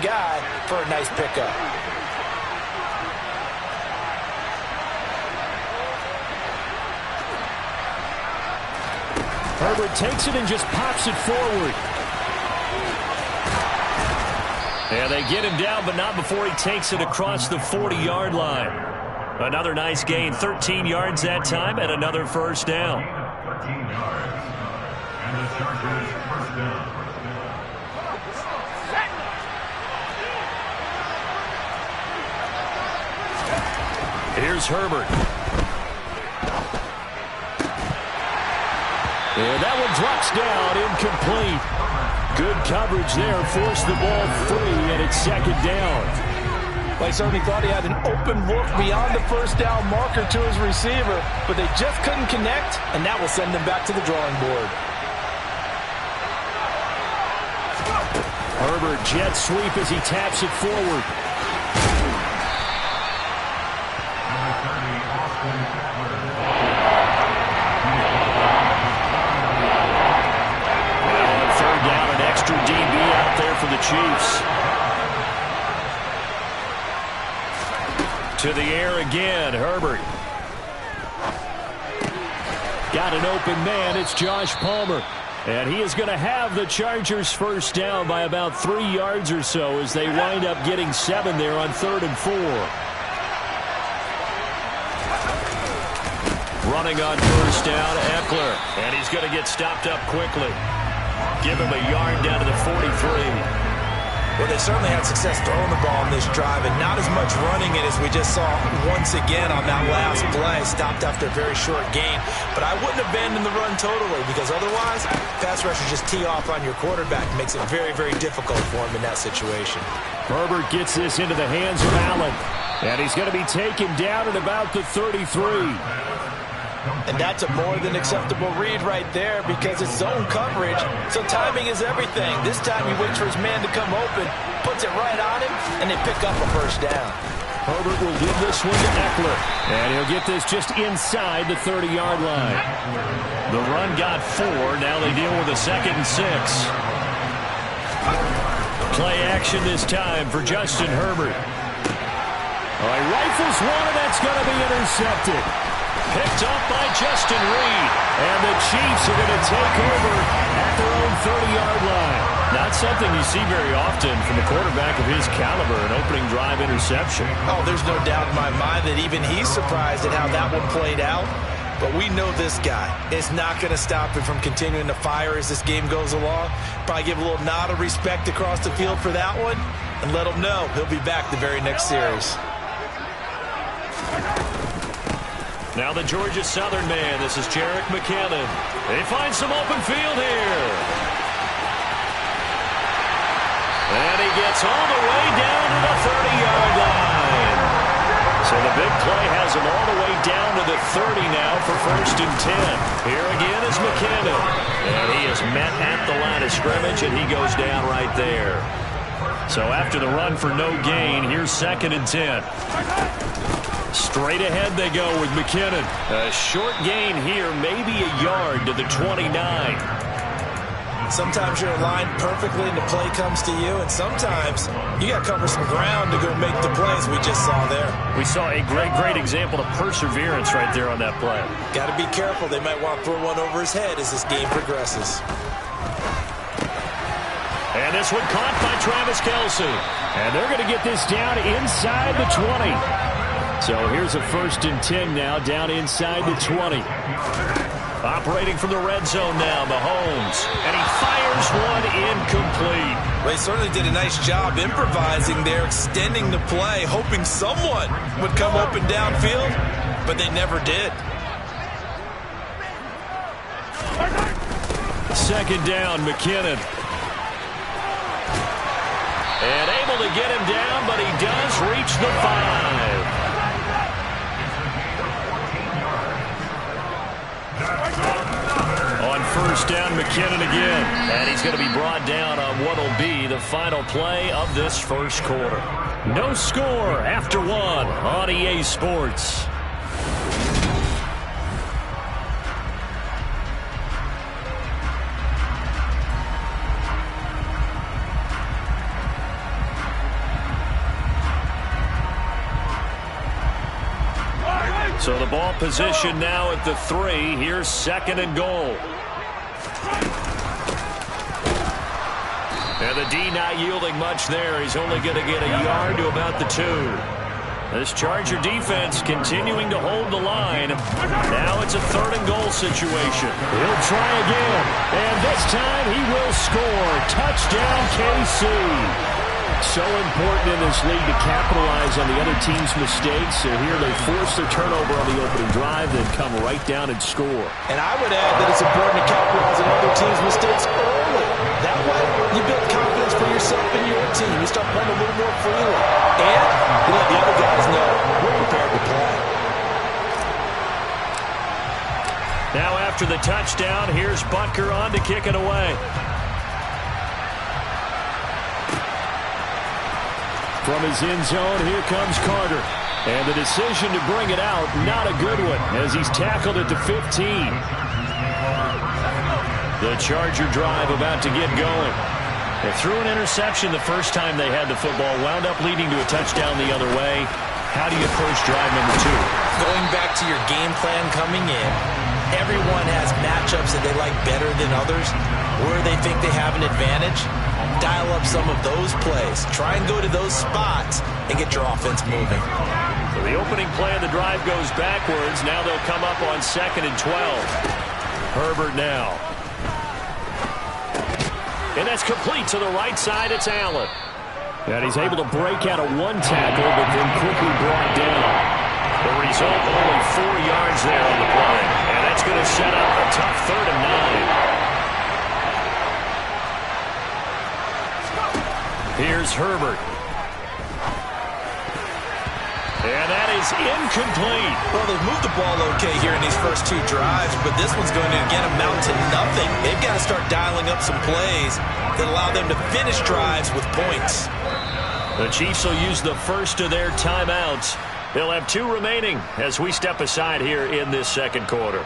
guy for a nice pickup. Herbert takes it and just pops it forward. Yeah, they get him down, but not before he takes it across the 40-yard line. Another nice gain, 13 yards that time, and another first down. 13 yards. And the Chargers first down. Here's Herbert. And that one drops down, incomplete. Good coverage there, forced the ball free, and it's second down. Well, he certainly thought he had an open look beyond the first down marker to his receiver, but they just couldn't connect, and that will send him back to the drawing board. Herbert jet sweep as he taps it forward. Extra DB out there for the Chiefs. To the air again, Herbert. Got an open man, it's Josh Palmer. And he is going to have the Chargers first down by about 3 yards or so as they wind up getting 7 there on 3rd and 4. Running on first down, Eckler. And he's going to get stopped up quickly. Give him a yard down to the 43. Well, they certainly had success throwing the ball in this drive, and not as much running it as we just saw once again on that last play. Stopped after a very short gain. But I wouldn't abandon the run totally, because otherwise, pass rushers just tee off on your quarterback. It makes it very, very difficult for him in that situation. Herbert gets this into the hands of Allen. And he's going to be taken down at about the 33. And that's a more than acceptable read right there because it's zone coverage, so timing is everything. This time he waits for his man to come open, puts it right on him, and they pick up a first down. Herbert will give this one to Eckler, and he'll get this just inside the 30-yard line. The run got 4. Now they deal with a 2nd and 6. Play action this time for Justin Herbert. He rifles one, and that's going to be intercepted. Picked up by Justin Reed. And the Chiefs are going to take over at their own 30-yard line. Not something you see very often from a quarterback of his caliber, an opening drive interception. Oh, there's no doubt in my mind that even he's surprised at how that one played out. But we know this guy is not going to stop him from continuing to fire as this game goes along. Probably give a little nod of respect across the field for that one and let him know he'll be back the very next series. Now the Georgia Southern man. This is Jerick McKinnon. They find some open field here. And he gets all the way down to the 30-yard line. So the big play has him all the way down to the 30 now for 1st and 10. Here again is McKinnon. And he is met at the line of scrimmage, and he goes down right there. So after the run for no gain, here's 2nd and 10. Straight ahead they go with McKinnon. A short gain here, maybe a yard to the 29. Sometimes you're aligned perfectly and the play comes to you, and sometimes you got to cover some ground to go make the plays we just saw there. We saw a great example of perseverance right there on that play. Got to be careful. They might want to throw one over his head as this game progresses. And this one caught by Travis Kelce. And they're going to get this down inside the 20. So here's a 1st and 10 now, down inside the 20. Operating from the red zone now, Mahomes. And he fires one incomplete. Well, he certainly did a nice job improvising there, extending the play, hoping someone would come open downfield, but they never did. 2nd down, McKinnon. And able to get him down, but he does reach the 5. On 1st down, McKinnon again. And he's going to be brought down on what will be the final play of this first quarter. No score after 1 on EA Sports. So the ball position now at the 3. Here's 2nd and goal. And the D not yielding much there. He's only going to get a yard to about the 2. This Charger defense continuing to hold the line. Now it's a 3rd and goal situation. He'll try again. And this time he will score. Touchdown, KC. So important in this league to capitalize on the other team's mistakes. So here they force their turnover on the opening drive, then come right down and score. And I would add that it's important to capitalize on other team's mistakes early. That way, you build confidence for yourself and your team. You start playing a little more freely. And you let the other guys know we're prepared to play. Now after the touchdown, here's Butker on to kick it away. From his end zone, here comes Carter. And the decision to bring it out, not a good one, as he's tackled at the 15. The Charger drive about to get going. They threw an interception the first time they had the football, wound up leading to a touchdown the other way. How do you approach drive number 2? Going back to your game plan coming in, everyone has matchups that they like better than others, where they think they have an advantage. Dial up some of those plays. Try and go to those spots and get your offense moving. So the opening play of the drive goes backwards. Now they'll come up on 2nd and 12. Herbert now. And that's complete to the right side. It's Allen. And he's able to break out of one tackle, but then quickly brought down. The result, only 4 yards there on the play. And that's going to set up a tough 3rd and 9. Here's Herbert. And that is incomplete. Well, they've moved the ball okay here in these first 2 drives, but this one's going to, again, amount to nothing. They've got to start dialing up some plays that allow them to finish drives with points. The Chiefs will use the first of their timeouts. They'll have 2 remaining as we step aside here in this 2nd quarter.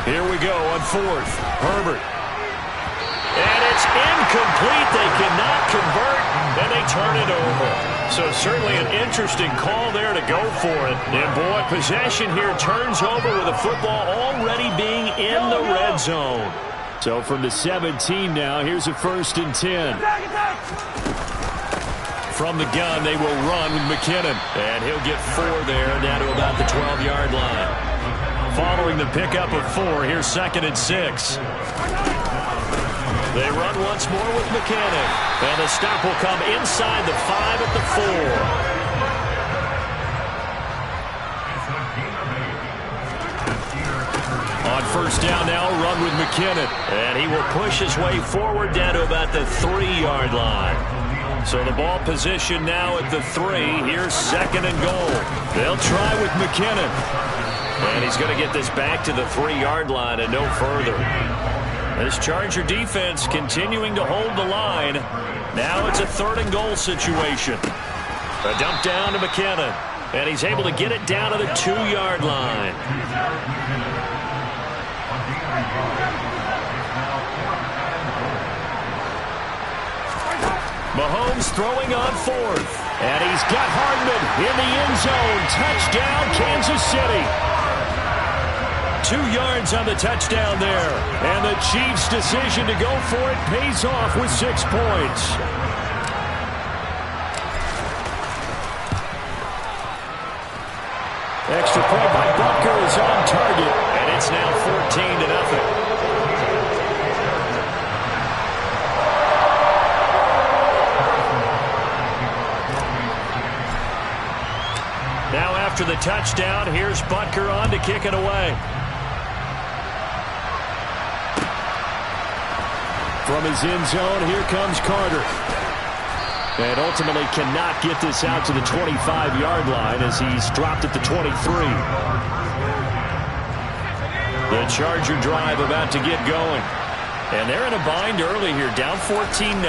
Here we go on 4th. Herbert. And it's incomplete. They cannot convert, and they turn it over. So certainly an interesting call there to go for it. And boy, possession here turns over with the football already being in the red zone. So from the 17 now, here's a 1st and 10. From the gun, they will run with McKinnon. And he'll get 4 there, down to about the 12-yard line. Following the pickup of 4, here's 2nd and 6. They run once more with McKinnon. And the stop will come inside the 5 at the 4. On 1st down now, run with McKinnon. And he will push his way forward down to about the 3-yard line. So the ball position now at the 3. Here's 2nd and goal. They'll try with McKinnon. And he's going to get this back to the 3-yard line and no further. This Charger defense continuing to hold the line. Now it's a 3rd and goal situation. A dump down to McKinnon. And he's able to get it down to the 2-yard line. Mahomes throwing on 4th. And he's got Hardman in the end zone. Touchdown, Kansas City. 2 yards on the touchdown there. And the Chiefs' decision to go for it pays off with 6 points. Extra point by Butker is on target. And it's now 14-0. Now after the touchdown, here's Butker on to kick it away. From his end zone, here comes Carter. And ultimately cannot get this out to the 25-yard line as he's dropped at the 23. The Charger drive about to get going. And they're in a bind early here, down 14-0.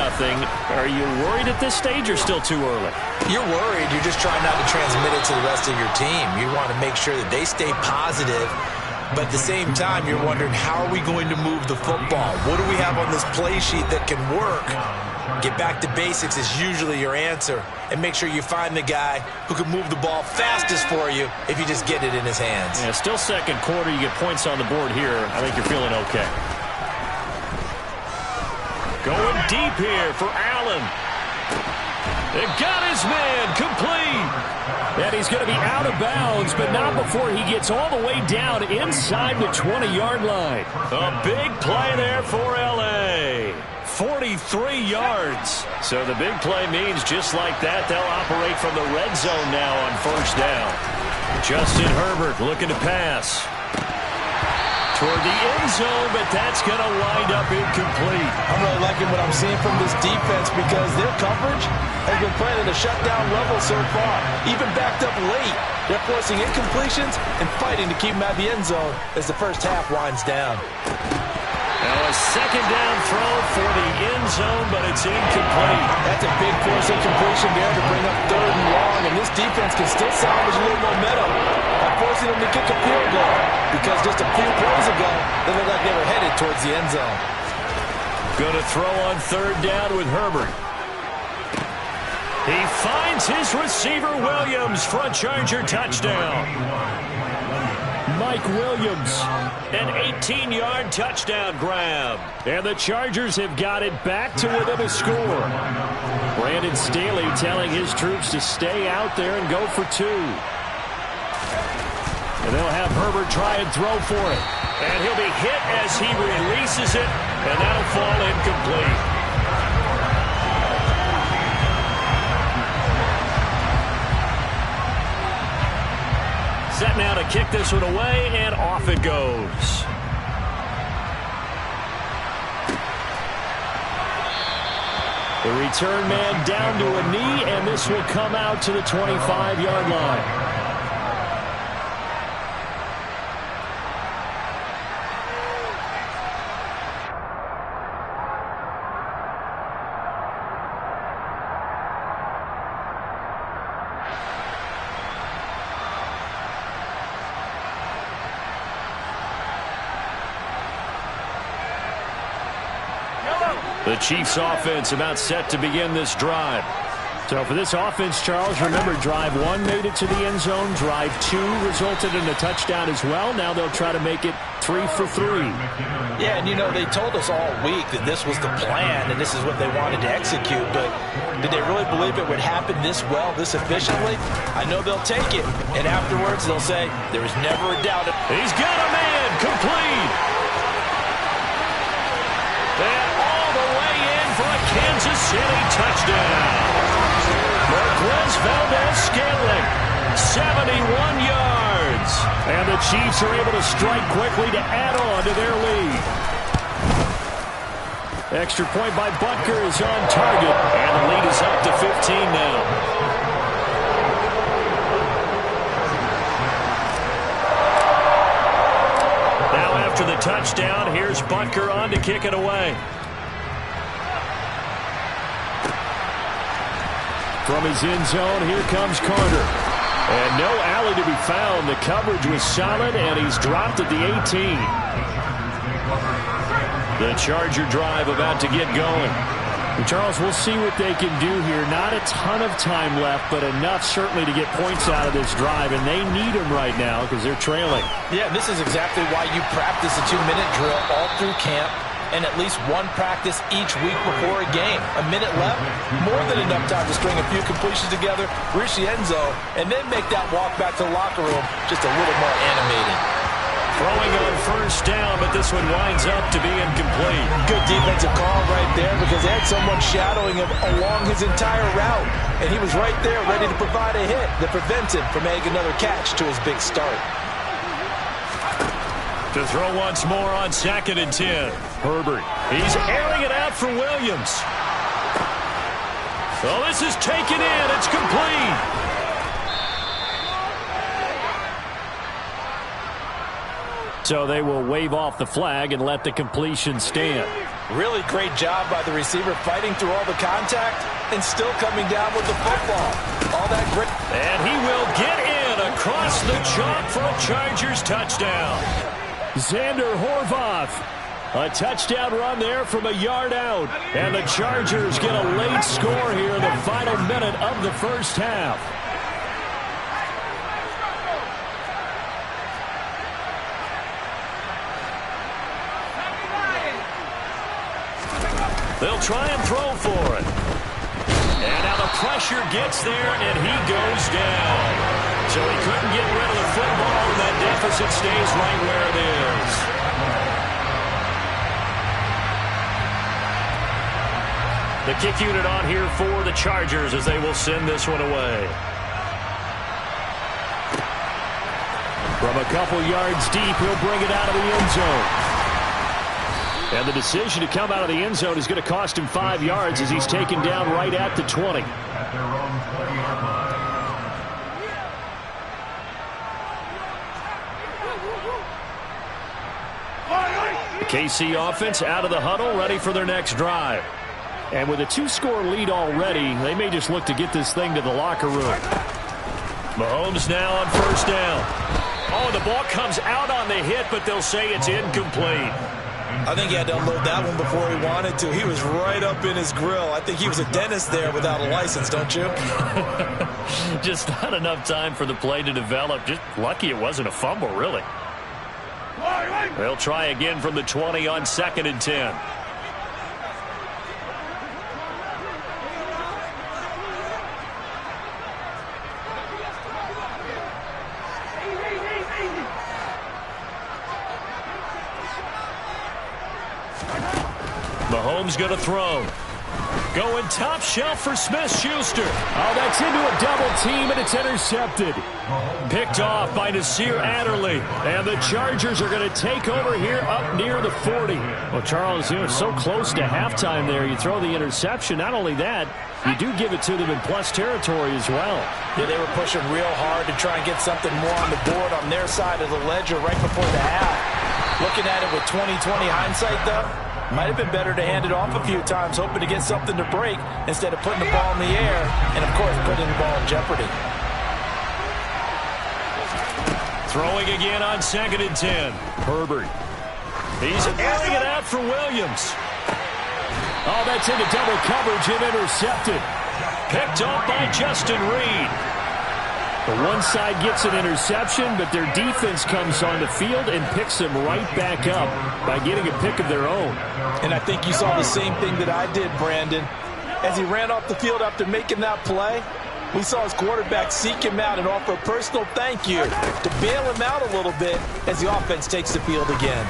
Are you worried at this stage or still too early? You're worried. You're just trying not to transmit it to the rest of your team. You want to make sure that they stay positive. But at the same time, you're wondering, how are we going to move the football? What do we have on this play sheet that can work? Get back to basics is usually your answer. And make sure you find the guy who can move the ball fastest for you if you just get it in his hands. Yeah, still second quarter. You get points on the board here. I think you're feeling okay. Going deep here for Allen. They got his man complete. And he's going to be out of bounds, but not before he gets all the way down inside the 20-yard line. A big play there for L.A. 43 yards. So the big play means just like that, they'll operate from the red zone now on first down. Justin Herbert looking to pass toward the end zone, but that's going to wind up incomplete. I'm really liking what I'm seeing from this defense because their coverage has been playing at a shutdown level so far. Even backed up late, they're forcing incompletions and fighting to keep them at the end zone as the first half winds down. Now a second down throw for the end zone, but it's incomplete. That's a big force incompletion there to bring up third and long, and this defense can still salvage a little momentum by forcing them to kick a field goal, because just a few plays ago, they looked like they were headed towards the end zone. Going to throw on third down with Herbert. He finds his receiver, Williams, for a Charger touchdown. Mike Williams, an 18-yard touchdown grab. And the Chargers have got it back to within a score. Brandon Staley telling his troops to stay out there and go for two. And they'll have Herbert try and throw for it. And he'll be hit as he releases it, and that'll fall incomplete. Set now to kick this one away, and off it goes. The return man down to a knee, and this will come out to the 25-yard line. The Chiefs offense about set to begin this drive. So for this offense, Charles, remember, drive one made it to the end zone. Drive two resulted in a touchdown as well. Now they'll try to make it 3 for 3. Yeah, and you know, they told us all week that this was the plan and this is what they wanted to execute, but did they really believe it would happen this well, this efficiently? I know they'll take it, and afterwards they'll say, there was never a doubt. He's got a man complete. And all the way in for a Kansas City touchdown. Marquez Valdez-Scantling, 71 yards. And the Chiefs are able to strike quickly to add on to their lead. Extra point by Butker is on target, and the lead is up to 15 now. Now after the touchdown, here's Butker on to kick it away. From his end zone, here comes Carter. And no alley to be found. The coverage was solid, and he's dropped at the 18. The Charger drive about to get going. And Charles, we'll see what they can do here. Not a ton of time left, but enough certainly to get points out of this drive, and they need them right now because they're trailing. Yeah, this is exactly why you practice a 2-minute drill all through camp, and at least one practice each week before a game. A minute left, more than enough time to string a few completions together, reach the end zone, and then make that walk back to the locker room just a little more animated. Throwing on first down, but this one winds up to be incomplete. Good defensive call right there because they had someone shadowing him along his entire route, and he was right there ready to provide a hit that prevents him from making another catch to his big start. To throw once more on 2nd and 10. Herbert. He's airing it out for Williams. Oh, this is taken in. It's complete. So they will wave off the flag and let the completion stand. Really great job by the receiver fighting through all the contact and still coming down with the football. All that great. And he will get in across the chalk for a Chargers touchdown. Xander Horvath. A touchdown run there from a yard out. And the Chargers get a late score here in the final minute of the first half. They'll try and throw for it. And now the pressure gets there, and he goes down. So he couldn't get rid of the football, and that deficit stays right where it is. The kick unit on here for the Chargers as they will send this one away. From a couple yards deep, he'll bring it out of the end zone. And the decision to come out of the end zone is going to cost him 5 yards as he's taken down right at the 20. At their own 20-yard line. The KC offense out of the huddle, ready for their next drive. And with a 2-score lead already, they may just look to get this thing to the locker room. Mahomes now on first down. Oh, the ball comes out on the hit, but they'll say it's incomplete. I think he had to unload that one before he wanted to. He was right up in his grill. I think he was a dentist there without a license, don't you? Just not enough time for the play to develop. Just lucky it wasn't a fumble, really. They'll try again from the 20 on 2nd and 10. Mahomes going to throw. Going top shelf for Smith-Schuster. Oh, that's into a double team, and it's intercepted. Picked off by Nasir Adderley. And the Chargers are going to take over here up near the 40. Well, Charles, you know, so close to halftime there. You throw the interception. Not only that, you do give it to them in plus territory as well. Yeah, they were pushing real hard to try and get something more on the board on their side of the ledger right before the half. Looking at it with 20/20 hindsight, though, might have been better to hand it off a few times, hoping to get something to break instead of putting the ball in the air and, of course, putting the ball in jeopardy. Throwing again on 2nd and 10. Herbert. He's airing it out for Williams. Oh, that's into double coverage and intercepted. Picked off by Justin Reed. The one side gets an interception, but their defense comes on the field and picks them right back up by getting a pick of their own. And I think you saw the same thing that I did, Brandon. As he ran off the field after making that play, we saw his quarterback seek him out and offer a personal thank you to bail him out a little bit as the offense takes the field again.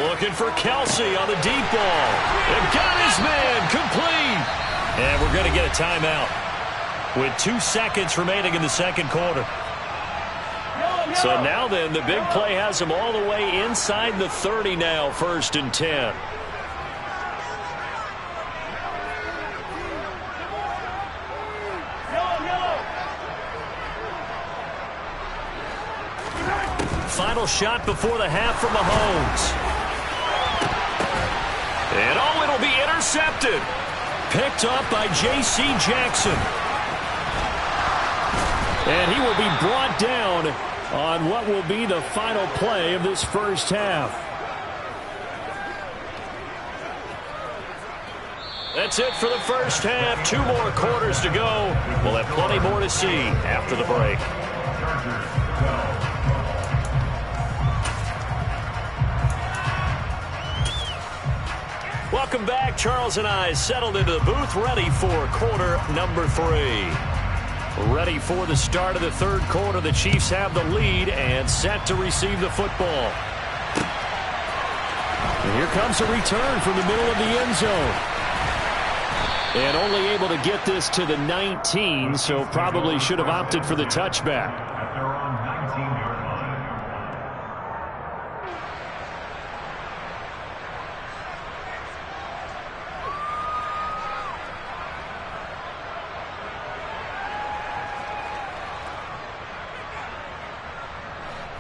Looking for Kelsey on the deep ball. And got his man complete. And we're going to get a timeout with 2 seconds remaining in the second quarter. So now then, the big play has them all the way inside the 30 now, 1st and 10. Final shot before the half from Mahomes. And oh, it'll be intercepted. Picked up by J.C. Jackson. And he will be brought down on what will be the final play of this first half. That's it for the first half. 2 more quarters to go. We'll have plenty more to see after the break. Welcome back. Charles and I settled into the booth, ready for quarter number 3. Ready for the start of the third quarter. The Chiefs have the lead and set to receive the football. And here comes a return from the middle of the end zone. And only able to get this to the 19, so probably should have opted for the touchback. At their own 19-yard line.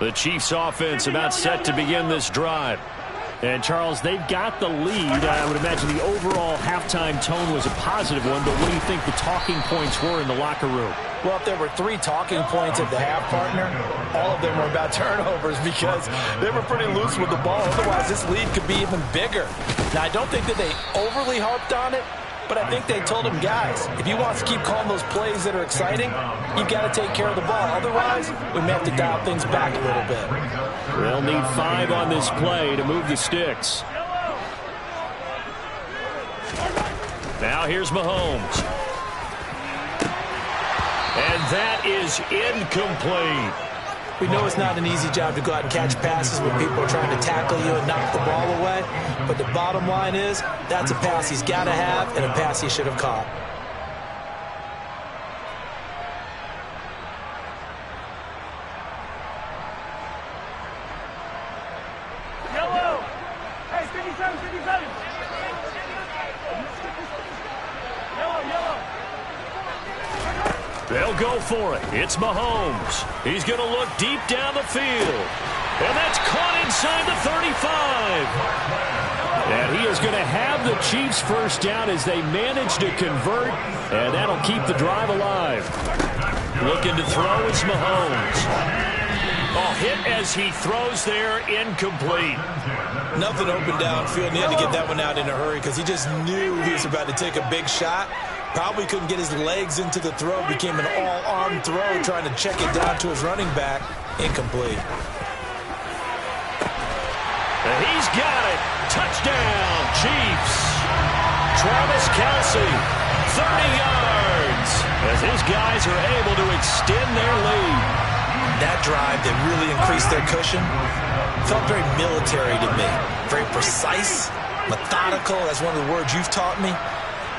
The Chiefs offense about set to begin this drive. And, Charles, they've got the lead. I would imagine the overall halftime tone was a positive one, but what do you think the talking points were in the locker room? Well, if there were 3 talking points at the half, partner, all of them were about turnovers because they were pretty loose with the ball. Otherwise, this lead could be even bigger. Now, I don't think that they overly harped on it, but I think they told him, guys, if you want to keep calling those plays that are exciting, you've got to take care of the ball. Otherwise, we may have to dial things back a little bit. They'll need 5 on this play to move the sticks. Now here's Mahomes. And that is incomplete. We know it's not an easy job to go out and catch passes when people are trying to tackle you and knock the ball away. But the bottom line is, that's a pass he's got to have and a pass he should have caught. They'll go for it. It's Mahomes. He's going to look deep down the field. And that's caught inside the 35. And he is going to have the Chiefs first down as they manage to convert. And that'll keep the drive alive. Looking to throw, it's Mahomes. Oh, hit as he throws there, incomplete. Nothing open downfield. He had to get that one out in a hurry because he just knew he was about to take a big shot. Probably couldn't get his legs into the throw. Became an all-arm throw, trying to check it down to his running back. Incomplete. And he's got it. Touchdown, Chiefs. Travis Kelce, 30 yards. As his guys are able to extend their lead. That drive that really increased their cushion felt very military to me. Very precise, methodical. That's one of the words you've taught me.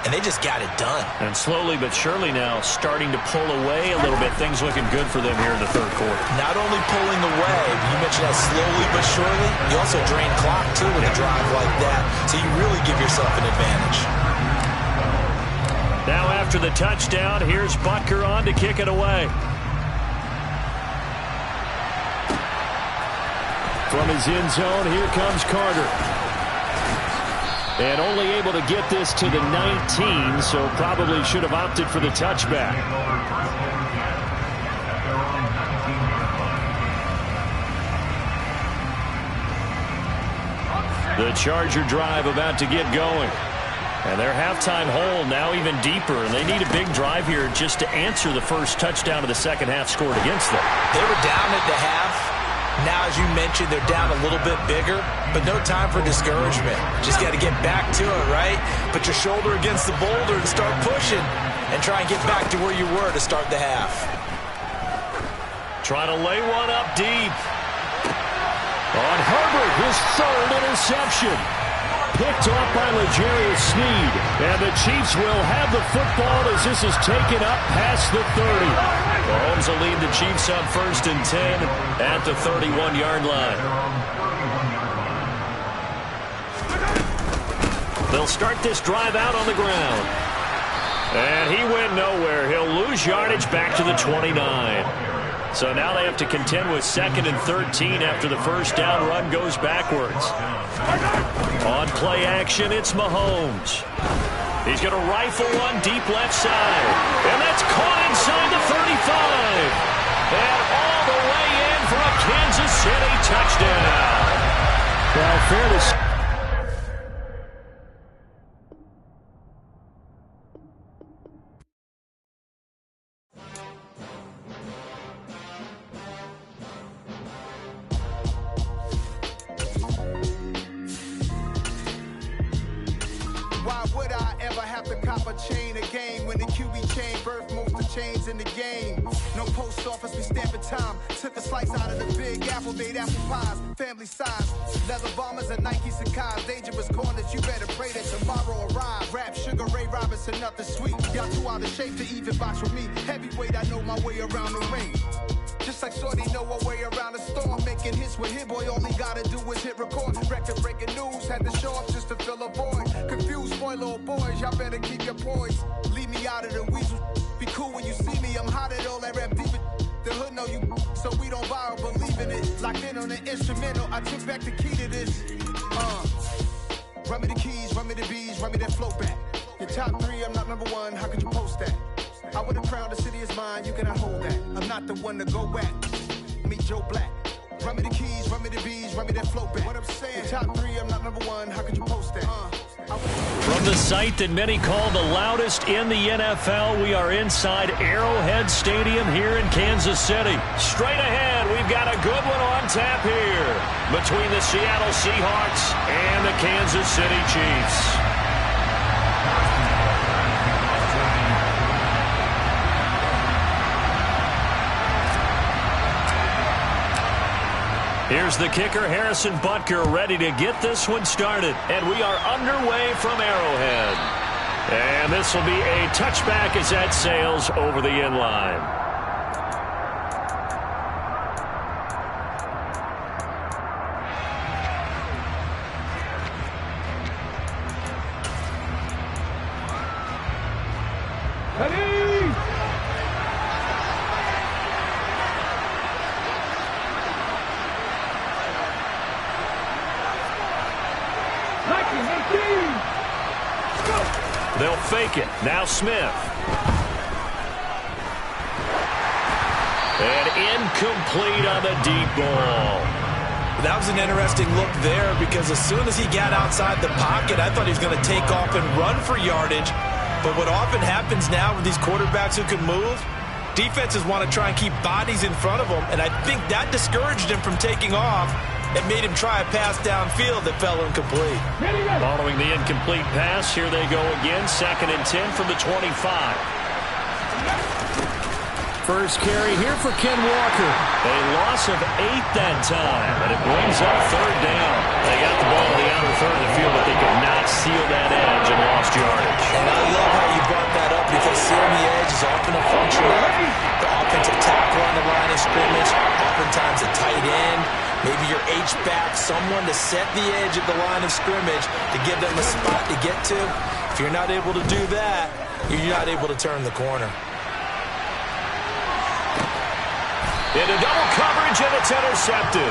And they just got it done. And slowly but surely now starting to pull away a little bit. Things looking good for them here in the third quarter. Not only pulling away, you mentioned that slowly but surely, you also drain clock too with a drive like that. So you really give yourself an advantage. Now after the touchdown, here's Butker on to kick it away. From his end zone, here comes Carter. And only able to get this to the 19, so probably should have opted for the touchback. The Charger drive about to get going. And their halftime hole now even deeper, and they need a big drive here just to answer the first touchdown of the second half scored against them. They were down at the half. Now, as you mentioned, they're down a little bit bigger, but no time for discouragement. Just got to get back to it, right? Put your shoulder against the boulder and start pushing and try and get back to where you were to start the half. Trying to lay one up deep. On Herbert, his third interception. Picked off by L'Jarius Sneed. And the Chiefs will have the football as this is taken up past the 30. Mahomes will lead the Chiefs on 1st and 10 at the 31-yard line. They'll start this drive out on the ground. And he went nowhere. He'll lose yardage back to the 29. So now they have to contend with 2nd and 13 after the first down run goes backwards. On play action, it's Mahomes. He's going to rifle one deep left side. And that's caught inside the 35. And all the way in for a Kansas City touchdown. Well, fair to say. In the game, no post office, we stamping time. Took a slice out of the big apple, made apple pies, family size. Leather bombers and Nikes and Kais, dangerous corners. You better pray that tomorrow arrive. Rap, Sugar Ray Robinson, nothing sweet. Y'all too out of shape to even box with me. Heavyweight, I know my way around the ring. Just like Shorty know her way around the storm. Making hits with Hit Boy, all he gotta do is hit record. Record breaking news, had to show up just to fill a void. Confused boy, little boys, y'all better keep your poise. Leave me out of the weasel. Be cool when you see me, I'm hot at all that rap deep. The hood know you, so we don't borrow, believe in it. Locked in on the instrumental, I took back the key to this. Run me the keys, run me the bees, run me that flow back. Your top 3, I'm not number 1, how could you post that? I would've crowned the city is mine, you cannot hold that. I'm not the one to go back. Meet Joe Black. Run me the keys, run me the bees, run me that flow back. What I'm saying, your top 3, I'm not number 1, how could you post that? From the site that many call the loudest in the NFL, we are inside Arrowhead Stadium here in Kansas City. Straight ahead, we've got a good one on tap here between the Seattle Seahawks and the Kansas City Chiefs. Here's the kicker, Harrison Butker, ready to get this one started. And we are underway from Arrowhead. And this will be a touchback as that sails over the end line. They'll fake it. Now Smith. And incomplete on the deep ball. That was an interesting look there because as soon as he got outside the pocket, I thought he was going to take off and run for yardage. But what often happens now with these quarterbacks who can move, defenses want to try and keep bodies in front of them, and I think that discouraged him from taking off. It made him try a pass downfield that fell incomplete. Following the incomplete pass, here they go again. 2nd and 10 from the 25. First carry here for Ken Walker. A loss of 8 that time, and it brings up 3rd down. They got the ball in the outer third of the field, but they could not seal that edge and lost yardage. And I love how you brought that up because sealing the edge is often a function of the offensive tackle on the line of scrimmage, oftentimes a tight end. Maybe your H-back, someone to set the edge at the line of scrimmage to give them a spot to get to. If you're not able to do that, you're not able to turn the corner. Into double coverage, and it's intercepted.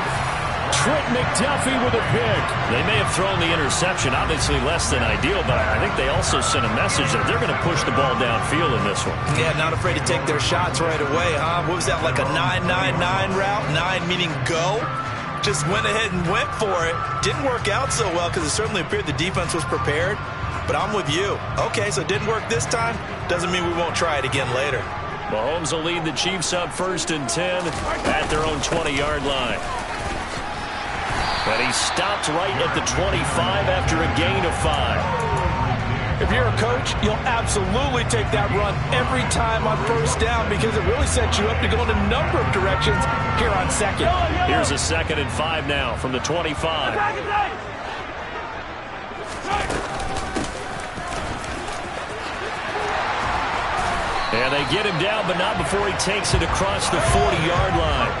Trent McDuffie with a pick. They may have thrown the interception, obviously less than ideal, but I think they also sent a message that they're going to push the ball downfield in this one. Yeah, not afraid to take their shots right away, huh? What was that, like a 9-9-9 route? 9 meaning go? Just went ahead and went for it. Didn't work out so well because it certainly appeared the defense was prepared. But I'm with you. Okay, so it didn't work this time. Doesn't mean we won't try it again later. Mahomes will lead the Chiefs up 1st and 10 at their own 20-yard line. And he stopped right at the 25 after a gain of 5. If you're a coach, you'll absolutely take that run every time on 1st down because it really sets you up to go in a number of directions here on 2nd. Here's a 2nd and 5 now from the 25. And they get him down, but not before he takes it across the 40-yard line.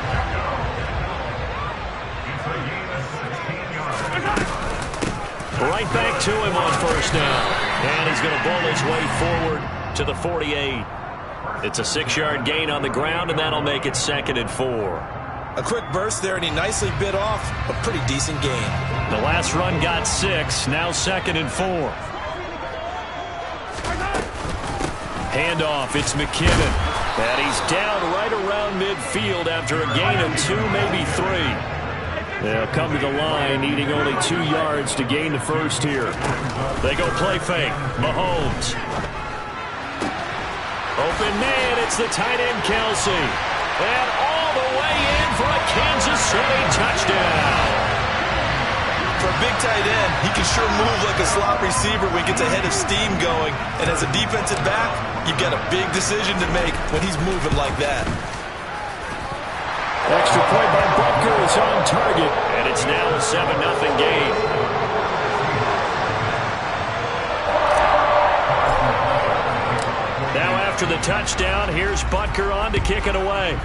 Right back to him on 1st down. And he's going to bowl his way forward to the 48. It's a 6-yard gain on the ground, and that'll make it 2nd and 4. A quick burst there, and he nicely bit off a pretty decent gain. The last run got 6, now 2nd and 4. Handoff, it's McKinnon. And he's down right around midfield after a gain of 2, maybe 3. They'll come to the line, needing only 2 yards to gain the 1st here. They go play fake. Mahomes. Open man, it's the tight end, Kelsey. And all the way in for a Kansas City touchdown. For a big tight end, he can sure move like a slot receiver when he gets a head of steam going. And as a defensive back, you've got a big decision to make when he's moving like that. Extra point by Butker is on target. And it's now a 7-0 game. Now after the touchdown, here's Butker on to kick it away.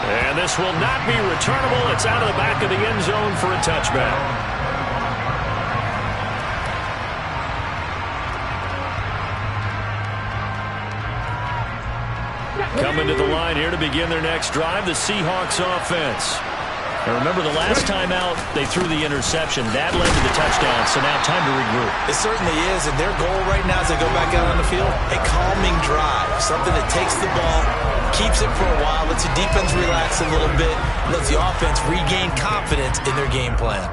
And this will not be returnable. It's out of the back of the end zone for a touchback. Coming to the line here to begin their next drive, the Seahawks offense. And remember, the last time out, they threw the interception. That led to the touchdown, so now time to regroup. It certainly is, and their goal right now as they go back out on the field, a calming drive, something that takes the ball, keeps it for a while, lets the defense relax a little bit, lets the offense regain confidence in their game plan.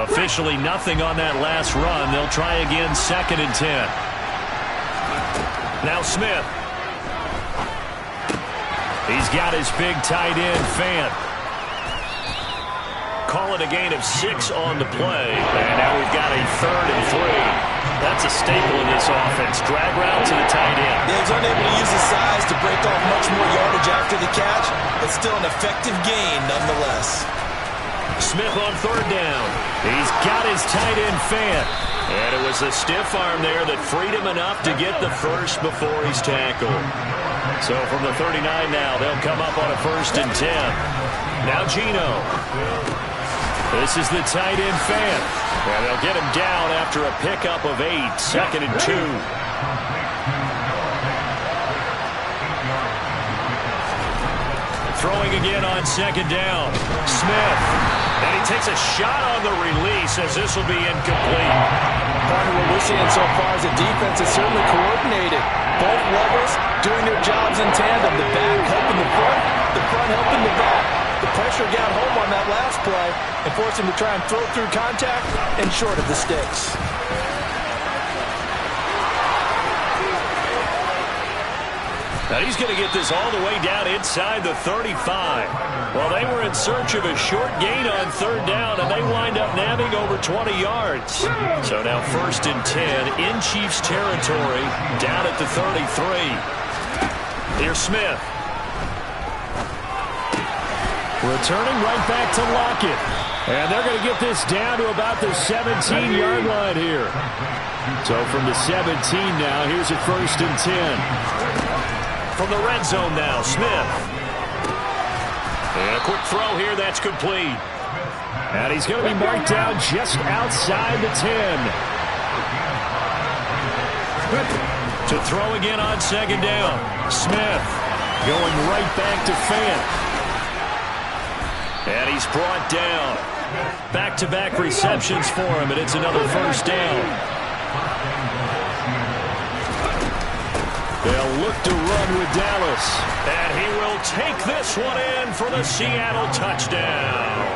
Officially nothing on that last run. They'll try again, 2nd and 10. Now Smith. He's got his big tight end, Fant. Call it a gain of 6 on the play. And now we've got a 3rd and 3. That's a staple in this offense. Drag route to the tight end. Yeah, he's unable to use his size to break off much more yardage after the catch, but still an effective gain nonetheless. Smith on 3rd down. He's got his tight end, Fant. And it was a stiff arm there that freed him enough to get the first before he's tackled. So from the 39 now, they'll come up on a 1st and 10. Now Geno. This is the tight end, Fant. And they'll get him down after a pickup of 8. 2nd and 2. Throwing again on 2nd down. Smith. And he takes a shot on the release as this will be incomplete. Partner, what we're seeing so far is the defense is certainly coordinated. Both levels doing their jobs in tandem. The back helping the front helping the back. The pressure got home on that last play and forced him to try and throw through contact and short of the sticks. Now he's going to get this all the way down inside the 35. Well, they were in search of a short gain on 3rd down, and they wind up nabbing over 20 yards. So now 1st and 10 in Chiefs territory, down at the 33. Here's Smith. Returning right back to Lockett. And they're going to get this down to about the 17-yard line here. So from the 17 now, here's a 1st and 10. From the red zone now, Smith. And a quick throw here, that's complete. And he's going to be marked down just outside the 10. To throw again on 2nd down. Smith going right back to Fant. And he's brought down. Back-to-back receptions for him, and it's another 1st down. They'll look to run with Dallas. And he will take this one in for the Seattle touchdown.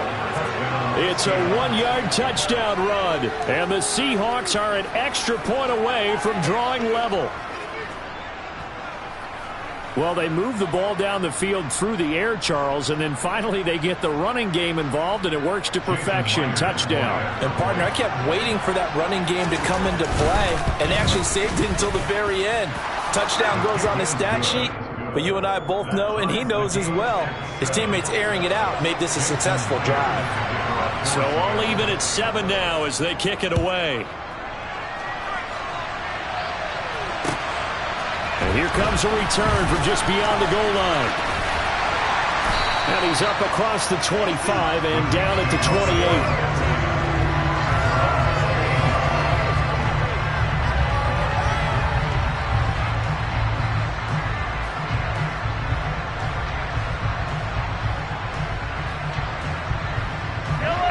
It's a 1-yard touchdown run. And the Seahawks are an extra point away from drawing level. Well, they move the ball down the field through the air, Charles, and then finally they get the running game involved, and it works to perfection. Touchdown. And, partner, I kept waiting for that running game to come into play and actually saved it until the very end. Touchdown goes on his stat sheet, but you and I both know, and he knows as well, his teammates airing it out made this a successful drive. So all even at 7 now as they kick it away. And here comes a return from just beyond the goal line. And he's up across the 25 and down at the 28.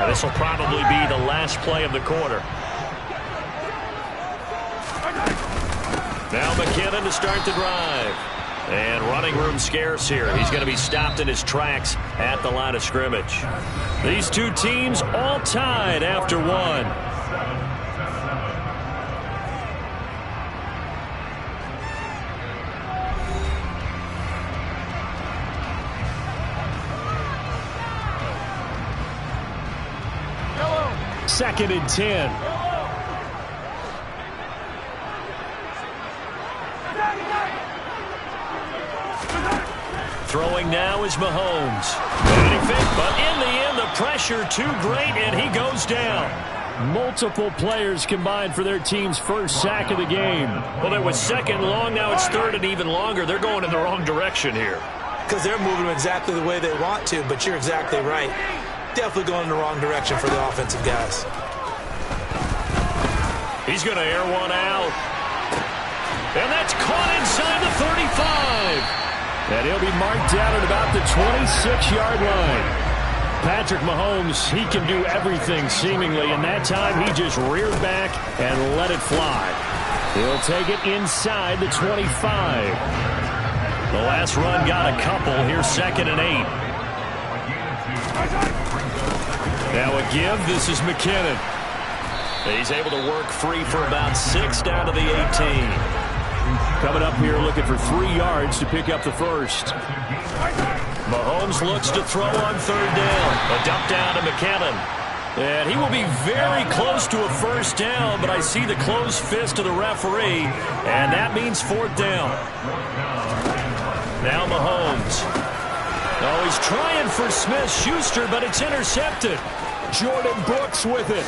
This will probably be the last play of the quarter. Now McKinnon to start the drive. And running room scarce here. He's going to be stopped in his tracks at the line of scrimmage. These two teams all tied after 1. Second and 10. Throwing now is Mahomes. But in the end, the pressure too great, and he goes down. Multiple players combined for their team's first sack of the game. Well, there was 2nd long. Now it's 3rd and even longer. They're going in the wrong direction here. Because they're moving exactly the way they want to, but you're exactly right. Definitely going in the wrong direction for the offensive guys. He's going to air one out. And that's caught inside the 35. And he'll be marked down at about the 26-yard line. Patrick Mahomes, he can do everything seemingly, and that time he just reared back and let it fly. He'll take it inside the 25. The last run got a couple. Here's 2nd and 8. Now a give. This is McKinnon. He's able to work free for about 6 down to the 18. Coming up here looking for 3 yards to pick up the first. Mahomes looks to throw on 3rd down. A dump down to McKinnon. And he will be very close to a first down, but I see the closed fist of the referee, and that means 4th down. Now Mahomes. Oh, he's trying for Smith-Schuster, but it's intercepted. Jordan Brooks with it.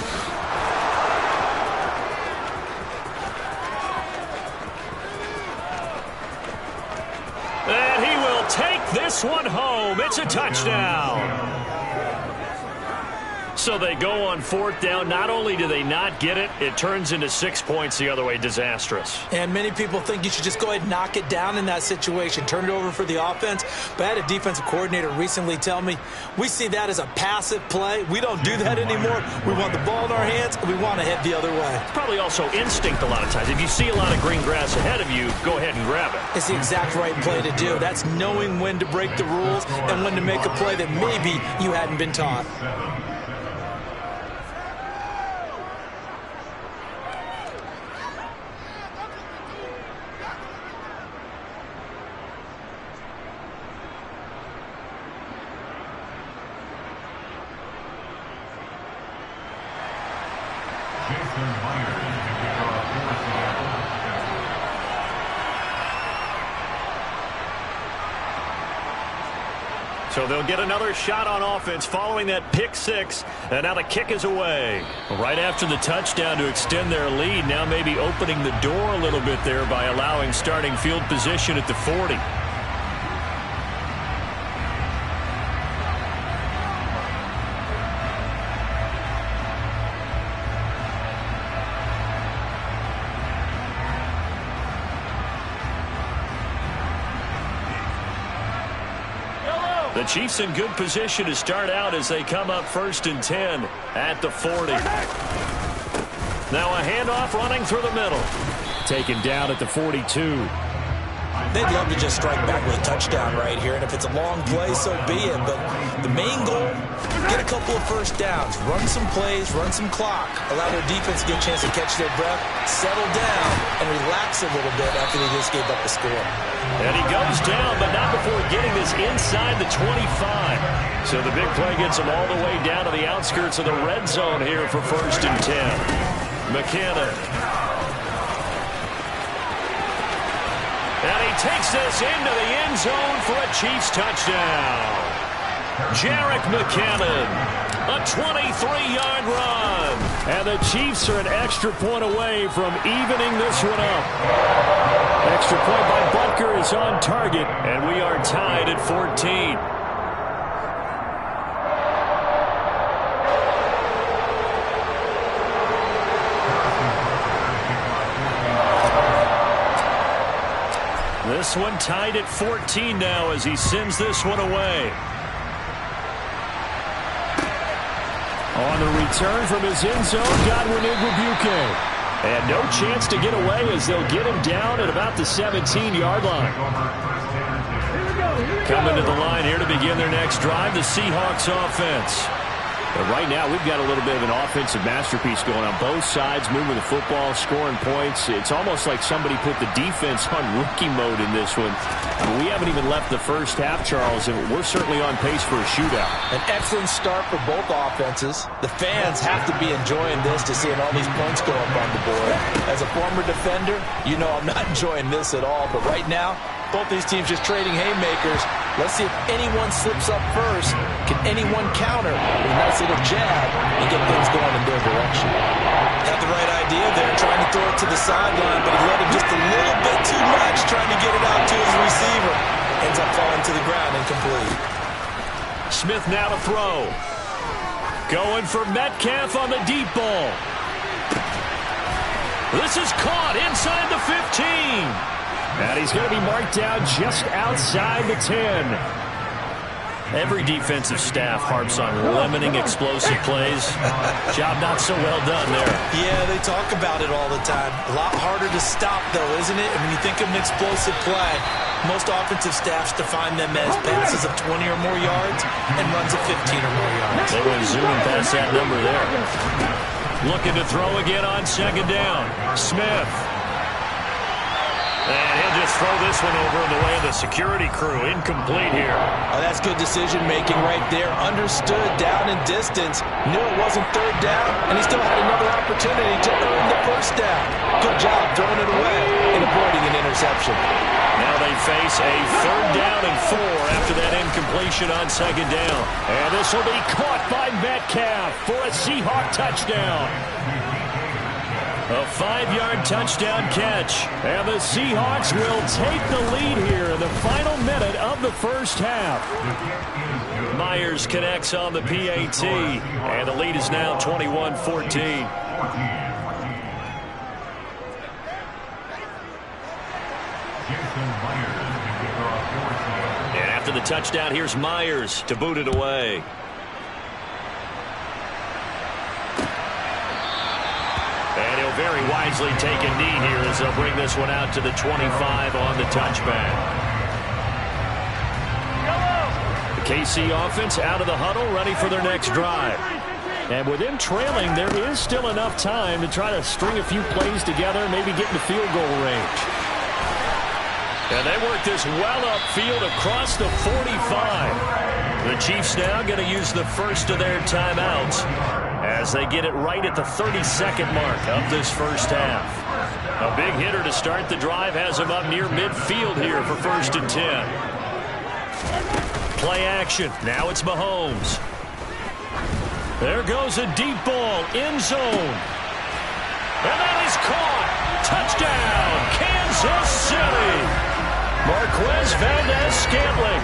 And he will take this one home. It's a touchdown. So they go on 4th down. Not only do they not get it, it turns into 6 points the other way. Disastrous. And many people think you should just go ahead and knock it down in that situation. Turn it over for the offense. But I had a defensive coordinator recently tell me, we see that as a passive play. We don't do that anymore. We want the ball in our hands, and we want to head the other way. It's probably also instinct a lot of times. If you see a lot of green grass ahead of you, go ahead and grab it. It's the exact right play to do. That's knowing when to break the rules and when to make a play that maybe you hadn't been taught. So they'll get another shot on offense following that pick 6. And now the kick is away. Right after the touchdown to extend their lead, now maybe opening the door a little bit there by allowing starting field position at the 40. The Chiefs in good position to start out as they come up 1st and 10 at the 40. Now a handoff running through the middle. Taken down at the 42. They'd love to just strike back with a touchdown right here, and if it's a long play, so be it. But the main goal, get a couple of first downs, run some plays, run some clock, allow their defense to get a chance to catch their breath, settle down, and relax a little bit after they just gave up the score. And he goes down, but not before getting this inside the 25. So the big play gets him all the way down to the outskirts of the red zone here for 1st and 10. McKinnon. And he takes this into the end zone for a Chiefs touchdown. Jerick McKinnon, a 23-yard run. And the Chiefs are an extra point away from evening this one up. Extra point by Butker is on target, and we are tied at 14. This one tied at 14 now as he sends this one away. On the return from his end zone, Godwin Igwebuike. And no chance to get away as they'll get him down at about the 17-yard line. Coming to the line here to begin their next drive, the Seahawks offense. But right now, we've got a little bit of an offensive masterpiece going on both sides, moving the football, scoring points. It's almost like somebody put the defense on rookie mode in this one. I mean, we haven't even left the first half, Charles, and we're certainly on pace for a shootout. An excellent start for both offenses. The fans have to be enjoying this to seeing all these points go up on the board. As a former defender, you know I'm not enjoying this at all. But right now, both these teams just trading haymakers. Let's see if anyone slips up first. Can anyone counter with a nice little jab and get things going in their direction? Had the right idea there, trying to throw it to the sideline, but he let him just a little bit too much, trying to get it out to his receiver. Ends up falling to the ground incomplete. Smith now to throw. Going for Metcalf on the deep ball. This is caught inside the 15. And he's going to be marked down just outside the 10. Every defensive staff harps on limiting explosive plays. Job not so well done there. Yeah, they talk about it all the time. A lot harder to stop, though, isn't it? And when you think of an explosive play, most offensive staffs define them as passes of 20 or more yards and runs of 15 or more yards. They went zooming past that number there. Looking to throw again on second down. Smith. And he'll just throw this one over in the way of the security crew. Incomplete here. Oh, that's good decision-making right there. Understood down in distance. Knew it wasn't third down, and he still had another opportunity to earn the first down. Good job throwing it away and avoiding an interception. Now they face a third down and 4 after that incompletion on second down. And this will be caught by Metcalf for a Seahawk touchdown. A 5-yard touchdown catch. And the Seahawks will take the lead here in the final minute of the first half. Myers connects on the PAT. And the lead is now 21-14. And after the touchdown, here's Myers to boot it away. And he'll very wisely take a knee here as they'll bring this one out to the 25 on the touchback. The KC offense out of the huddle, ready for their next drive. And with them trailing, there is still enough time to try to string a few plays together, maybe get in the field goal range. And they work this well upfield across the 45. The Chiefs now going to use the first of their timeouts as they get it right at the 32nd mark of this first half. A big hitter to start the drive has him up near midfield here for 1st and 10. Play action. Now it's Mahomes. There goes a deep ball, end zone. And that is caught. Touchdown, Kansas City. Marquez Valdez-Scantling,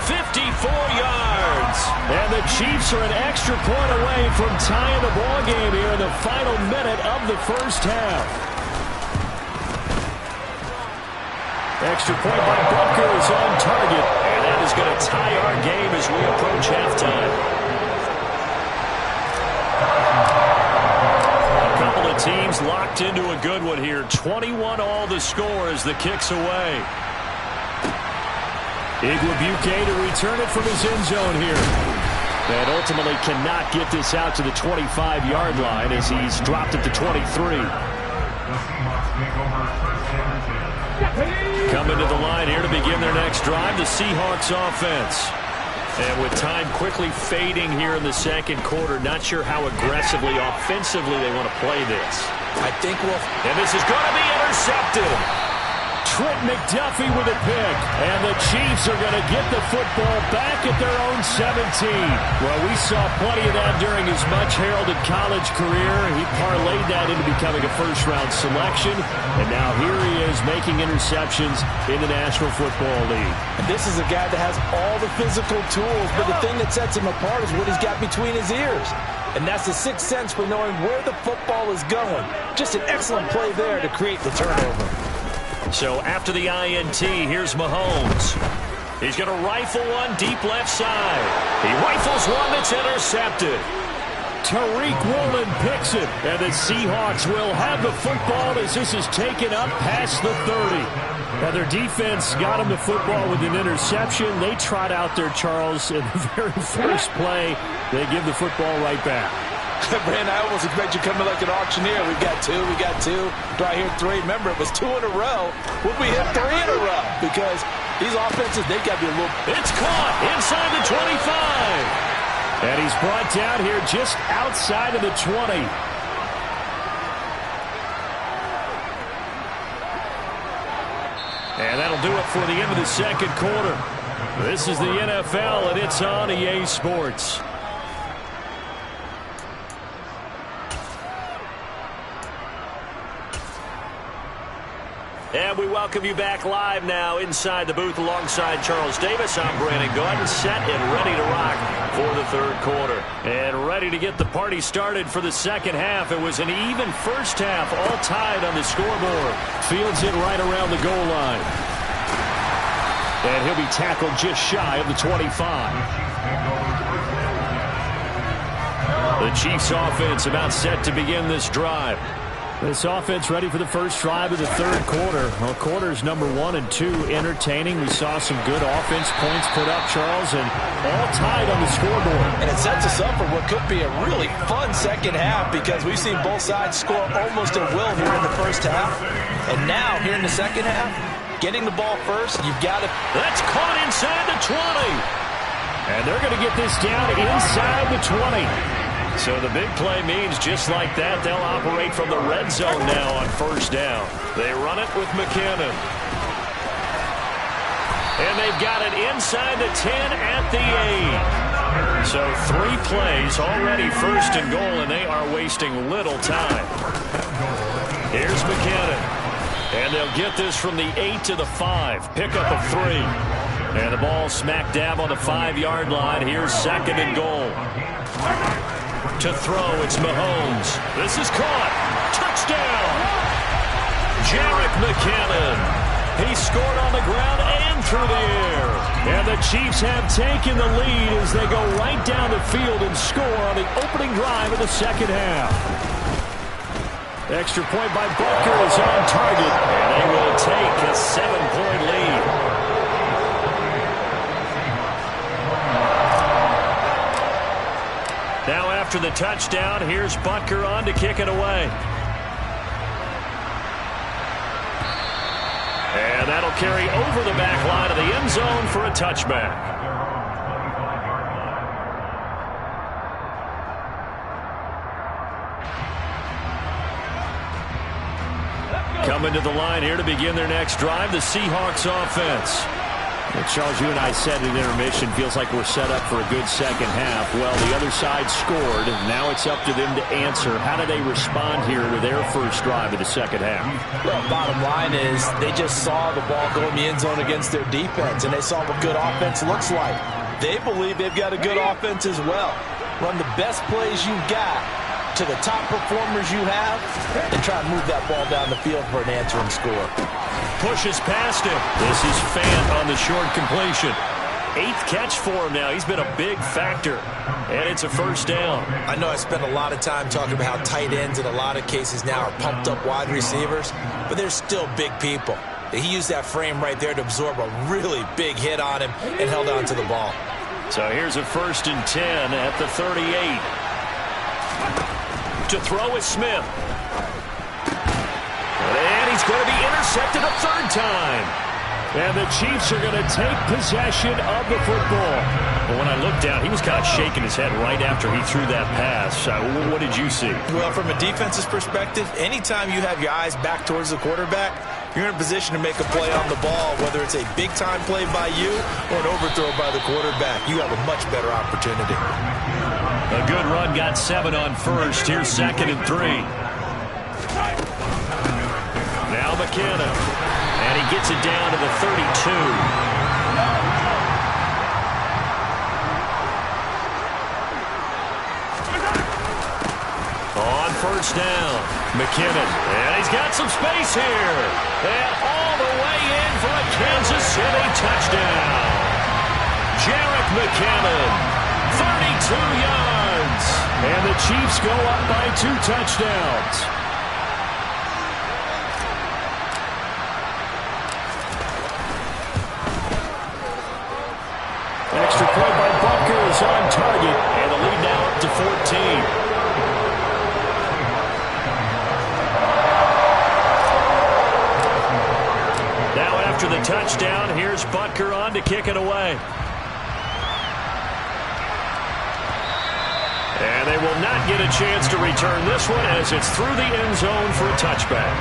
54 yards. And the Chiefs are an extra point away from tying the ball game here in the final minute of the first half. Extra point by Butker is on target. And that is going to tie our game as we approach halftime. A couple of teams locked into a good one here. 21 all the score as the kick's away. Igwebuike to return it from his end zone here. And ultimately cannot get this out to the 25-yard line as he's dropped at the 23. Coming to the line here to begin their next drive, the Seahawks offense. And with time quickly fading here in the second quarter, not sure how aggressively, offensively they want to play this. I think we'll... And this is going to be intercepted. Trent McDuffie with a pick. And the Chiefs are going to get the football back at their own 17. Well, we saw plenty of that during his much-heralded college career. He parlayed that into becoming a first-round selection. And now here he is making interceptions in the National Football League. And this is a guy that has all the physical tools, but the thing that sets him apart is what he's got between his ears. And that's the sixth sense for knowing where the football is going. Just an excellent play there to create the turnover. So after the INT, here's Mahomes. He's going to rifle one deep left side. He rifles one that's intercepted. Tariq Woolen picks it, and the Seahawks will have the football as this is taken up past the 30. Now their defense got him the football with an interception. They trot out there, Charles, in the very first play. They give the football right back. Brand, I almost expect you coming like an auctioneer. We got two. Do I hear three? Remember, it was 2 in a row. Will we hit 3 in a row? Because these offenses, they got to be a little... It's caught inside the 25. And he's brought down here just outside of the 20. And that'll do it for the end of the second quarter. This is the NFL, and it's on EA Sports. And we welcome you back live now inside the booth alongside Charles Davis. I'm Brandon Gaudin, set and ready to rock for the third quarter. And ready to get the party started for the second half. It was an even first half, all tied on the scoreboard. Fields it right around the goal line. And he'll be tackled just shy of the 25. The Chiefs offense about set to begin this drive. This offense ready for the first drive of the third quarter. Well, quarters number 1 and 2 entertaining. We saw some good offense points put up, Charles, and all tied on the scoreboard. And it sets us up for what could be a really fun second half because we've seen both sides score almost at will here in the first half. And now, here in the second half, getting the ball first, you've got to... That's caught inside the 20. And they're going to get this down inside the 20. So the big play means just like that, they'll operate from the red zone now on first down. They run it with McKinnon. And they've got it inside the 10 at the 8. So 3 plays already first and goal, and they are wasting little time. Here's McKinnon. And they'll get this from the 8 to the 5. Pickup of 3. And the ball smack dab on the 5-yard line. Here's second and goal. To throw, it's Mahomes. This is caught. Touchdown! Jerick McKinnon. He scored on the ground and through the air. And the Chiefs have taken the lead as they go right down the field and score on the opening drive of the second half. Extra point by Butker is on target. And they will take a 7-point lead. Now after the touchdown, here's Butker on to kick it away. And that'll carry over the back line of the end zone for a touchback. Coming to the line here to begin their next drive, the Seahawks offense. Well, Charles, you and I said at intermission, feels like we're set up for a good second half. Well, the other side scored. Now it's up to them to answer. How do they respond here with their first drive of the second half? Well, bottom line is they just saw the ball go in the end zone against their defense, and they saw what good offense looks like. They believe they've got a good offense as well. Run the best plays you've got to the top performers you have and try to move that ball down the field for an answering score. Pushes past him. This is Fant on the short completion. 8th catch for him now. He's been a big factor. And it's a first down. I know I spent a lot of time talking about how tight ends in a lot of cases now are pumped up wide receivers, but they're still big people. He used that frame right there to absorb a really big hit on him and held on to the ball. So here's a 1st and 10 at the 38. To throw is Smith. And he's going to be intercepted a 3rd time. And the Chiefs are going to take possession of the football. But when I looked down, he was kind of shaking his head right after he threw that pass. What did you see? Well, from a defense's perspective, anytime you have your eyes back towards the quarterback, you're in a position to make a play on the ball, whether it's a big-time play by you or an overthrow by the quarterback. You have a much better opportunity. A good run, got 7 on first. Here's 2nd and 3. Now McKinnon. And he gets it down to the 32. On first down, McKinnon. And he's got some space here. And all the way in for a Kansas City touchdown. Jerick McKinnon, 32 yards. And the Chiefs go up by 2 touchdowns. Extra point by Butker is on target. And the lead now up to 14. Now after the touchdown, here's Butker on to kick it away. And they will not get a chance to return this one as it's through the end zone for a touchback.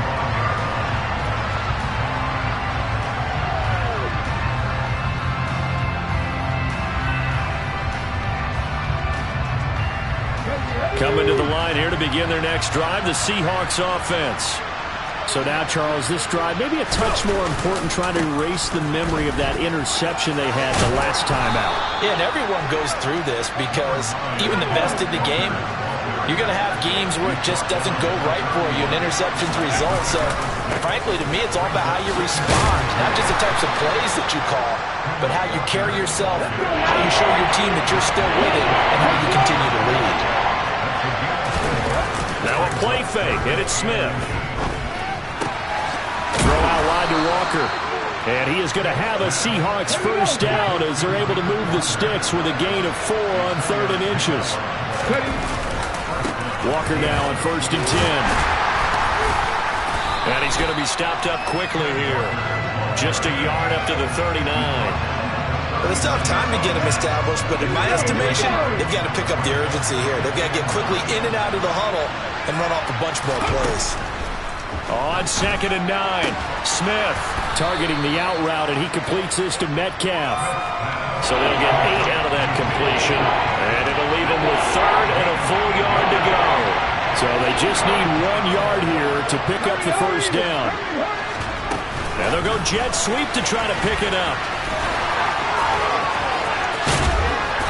Coming to the line here to begin their next drive, the Seahawks offense. So now, Charles, this drive maybe a touch more important, trying to erase the memory of that interception they had the last time out. Yeah, and everyone goes through this because even the best in the game, you're going to have games where it just doesn't go right for you, and interceptions result. So, frankly, to me, it's all about how you respond, not just the types of plays that you call, but how you carry yourself, how you show your team that you're still with it, and how you continue to lead. Now a play fake, and it's Smith. Throw out wide to Walker. And he is going to have a Seahawks first down as they're able to move the sticks with a gain of 4 on 3rd and inches. Walker now on 1st and 10. And he's going to be stopped up quickly here. Just a yard up to the 39. Well, they still have time to get him established, but in my estimation, they've got to pick up the urgency here. They've got to get quickly in and out of the huddle and run off a bunch more plays. On 2nd and 9, Smith targeting the out route, and he completes this to Metcalf. So they'll get 8 out of that completion, and it'll leave them with 3rd and a full yard to go. So they just need 1 yard here to pick up the first down. Now they'll go jet sweep to try to pick it up.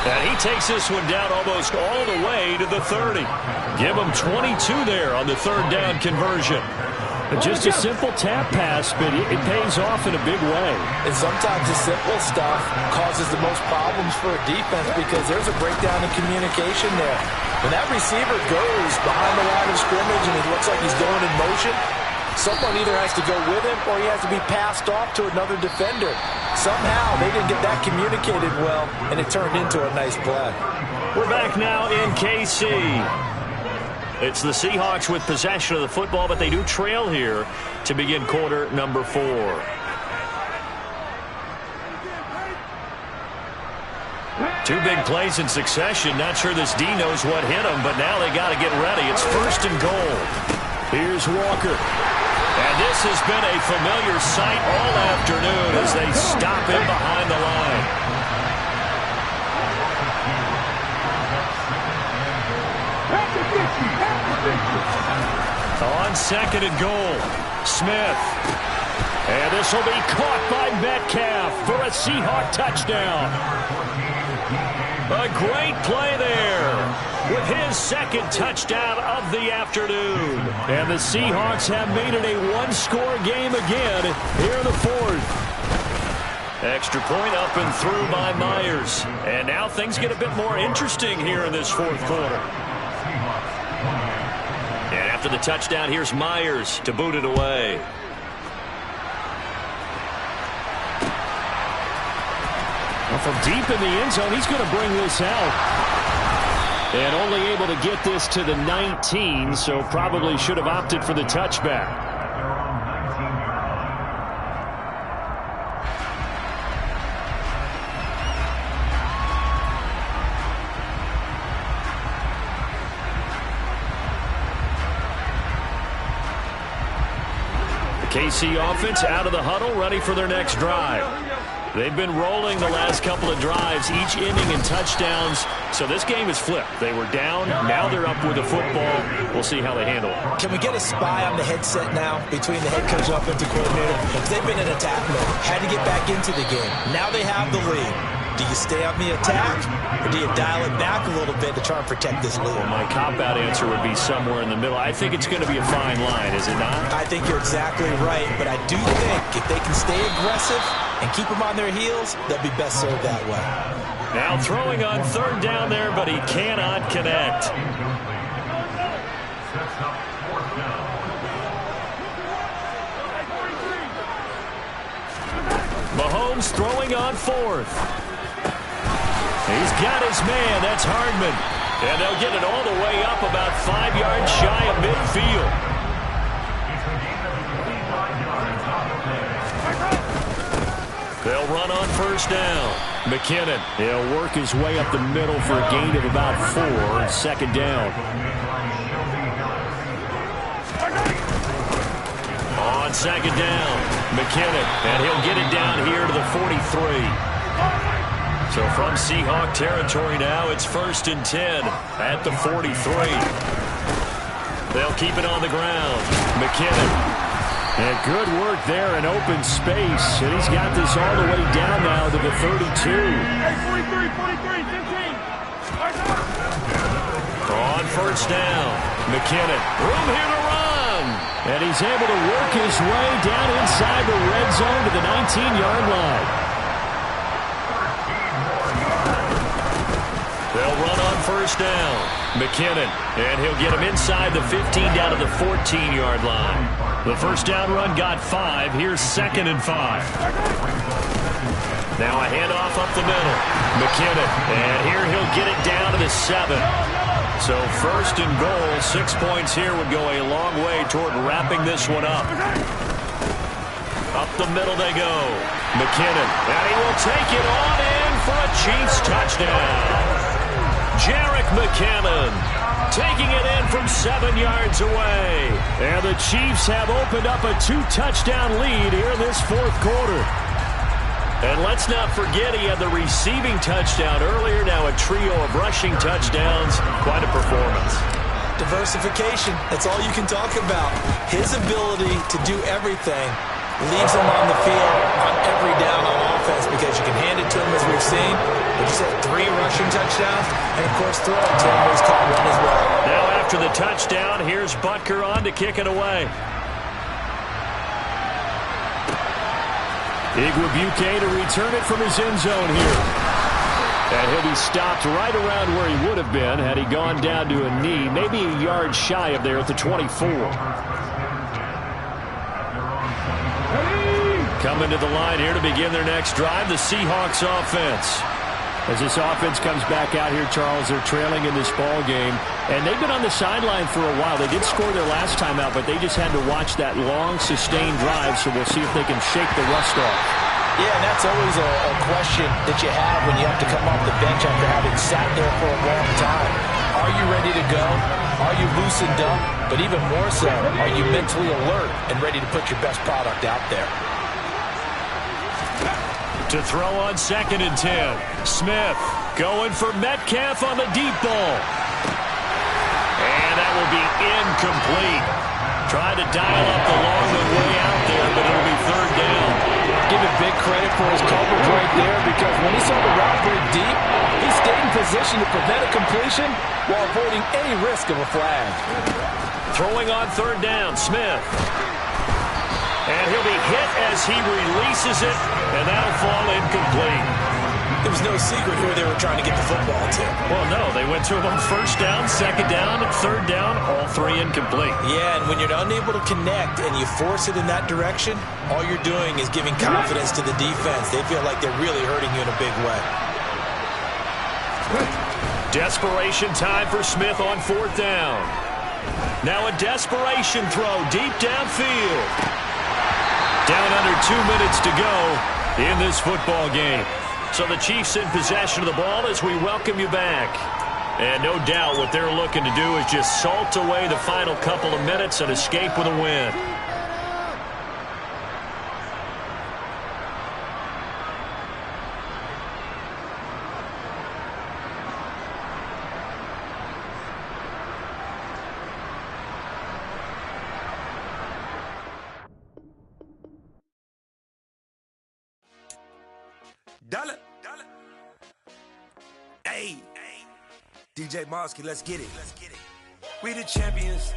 And he takes this one down almost all the way to the 30. Give him 22 there on the 3rd down conversion. Just a simple tap pass, but it pays off in a big way. And sometimes the simple stuff causes the most problems for a defense because there's a breakdown in communication there. When that receiver goes behind the line of scrimmage and it looks like he's going in motion, someone either has to go with him or he has to be passed off to another defender. Somehow they didn't get that communicated well, and it turned into a nice play. We're back now in KC. It's the Seahawks with possession of the football, but they do trail here to begin quarter number 4. 2 big plays in succession. Not sure this D knows what hit him, but now they got to get ready. It's 1st and goal. Here's Walker. And this has been a familiar sight all afternoon as they stop him behind the line. On 2nd and goal, Smith. And this will be caught by Metcalf for a Seahawk touchdown. A great play there with his 2nd touchdown of the afternoon. And the Seahawks have made it a 1-score game again here in the 4th. Extra point up and through by Myers. And now things get a bit more interesting here in this 4th quarter. And after the touchdown, here's Myers to boot it away. Well, from deep in the end zone, he's going to bring this out. And only able to get this to the 19, so probably should have opted for the touchback. KC offense out of the huddle, ready for their next drive. They've been rolling the last couple of drives, each ending in touchdowns. So this game is flipped. They were down, now they're up with the football. We'll see how they handle it. Can we get a spy on the headset now between the head coach and offensive coordinator? They've been in attack mode, had to get back into the game. Now they have the lead. Do you stay on the attack, or do you dial it back a little bit to try and protect this lead? Well, my cop-out answer would be somewhere in the middle. I think it's going to be a fine line, is it not? I think you're exactly right, but I do think if they can stay aggressive and keep them on their heels, they'll be best served that way. Now throwing on 3rd down there, but he cannot connect. Mahomes throwing on 4th. He's got his man. That's Hardman. And they'll get it all the way up about 5 yards shy of midfield. They'll run on 1st down. McKinnon, he'll work his way up the middle for a gain of about 4. 2nd down. On 2nd down, McKinnon, and he'll get it down here to the 43. So from Seahawk territory now, it's 1st and 10 at the 43. They'll keep it on the ground. McKinnon. And good work there in open space. And he's got this all the way down now to the 32. Hey, 43, 15. On first down, McKinnon. Room here to run. And he's able to work his way down inside the red zone to the 19-yard line. They'll run on first down. McKinnon, and he'll get him inside the 15 down to the 14-yard line. The first down run got 5. Here's 2nd and 5. Now a handoff up the middle. McKinnon, and here he'll get it down to the 7. So 1st and goal, 6 points here would go a long way toward wrapping this one up. Up the middle they go. McKinnon, and he will take it on in for a Chiefs touchdown. Jerick McKinnon taking it in from 7 yards away. And the Chiefs have opened up a 2-touchdown lead here this 4th quarter. And let's not forget he had the receiving touchdown earlier. Now a trio of rushing touchdowns. Quite a performance. Diversification. That's all you can talk about. His ability to do everything leaves him on the field on every down on offense because you can hand it to him as we've seen. But you said 3 rushing touchdowns and, of course, throw it to him. He's caught one as well. Now after the touchdown, here's Butker on to kick it away. Igwebuike to return it from his end zone here. And he'll be stopped right around where he would have been had he gone down to a knee, maybe a yard shy of there at the 24. Coming to the line here to begin their next drive, the Seahawks offense. As this offense comes back out here, Charles, they're trailing in this ball game. And they've been on the sideline for a while. They did score their last time out, but they just had to watch that long, sustained drive, so we'll see if they can shake the rust off. Yeah, and that's always a question that you have when you have to come off the bench after having sat there for a long time. Are you ready to go? Are you loosened up? But even more so, are you mentally alert and ready to put your best product out there? To throw on 2nd and 10. Smith going for Metcalf on the deep ball. And that will be incomplete. Tried to dial up the long way out there, but it'll be 3rd down. Give him big credit for his coverage right there because when he saw the route break deep, he stayed in position to prevent a completion while avoiding any risk of a flag. Throwing on 3rd down, Smith. And he'll be hit as he releases it, and that'll fall incomplete. It was no secret who they were trying to get the football to. Well, no, they went to him on 1st down, 2nd down, 3rd down, all 3 incomplete. Yeah, and when you're unable to connect and you force it in that direction, all you're doing is giving confidence to the defense. They feel like they're really hurting you in a big way. Desperation time for Smith on 4th down. Now a desperation throw deep downfield. Down under 2 minutes to go in this football game. So the Chiefs in possession of the ball as we welcome you back. And no doubt what they're looking to do is just salt away the final couple of minutes and escape with a win. Dollar. Hey, DJ Mosky, let's get it. We the champions.